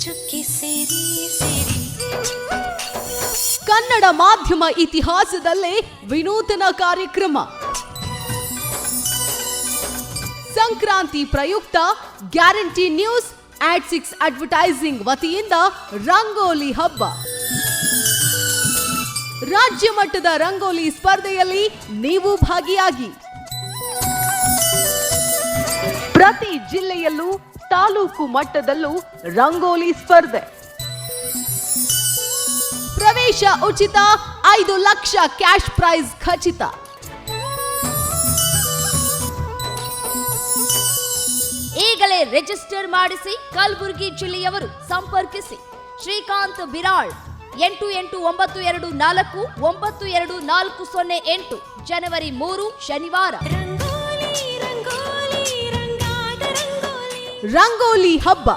ಚುಕ್ಕಿ ಸೇರಿ ಸೇರಿ. ಕನ್ನಡ ಮಾಧ್ಯಮ ಇತಿಹಾಸದಲ್ಲೇ ವಿನೂತನ ಕಾರ್ಯಕ್ರಮ. ಸಂಕ್ರಾಂತಿ ಪ್ರಯುಕ್ತ ಗ್ಯಾರಂಟಿ ನ್ಯೂಸ್ @6 ಅಡ್ವರ್ಟೈಸಿಂಗ್ ವತಿಯಿಂದ ರಂಗೋಲಿ ಹಬ್ಬ. ರಾಜ್ಯ ಮಟ್ಟದ ರಂಗೋಲಿ ಸ್ಪರ್ಧೆಯಲ್ಲಿ ನೀವು ಭಾಗಿಯಾಗಿ. ಪ್ರತಿ ಜಿಲ್ಲೆಯಲ್ಲೂ ತಾಲೂಕು ಮಟ್ಟದಲ್ಲೂ ರಂಗೋಲಿ ಸ್ಪರ್ಧೆ. ಪ್ರವೇಶ ಉಚಿತ, 5 ಲಕ್ಷ ಕ್ಯಾಶ್ ಪ್ರೈಸ್ ಖಚಿತ. ಈಗಲೇ ರಿಜಿಸ್ಟರ್ ಮಾಡಿಸಿ. ಕಲಬುರಗಿ ಜಿಲ್ಲೆಯವರು ಸಂಪರ್ಕಿಸಿ. ಶ್ರೀಕಾಂತ್ ಬಿರಾಳ್ 8892492408. ಜನವರಿ 3 ಶನಿವಾರ. ರಂಗೋಲಿ ರಂಗೋಲಿ ರಂಗಾದ ರಂಗೋಲಿ. ರಂಗೋಲಿ ಹಬ್ಬ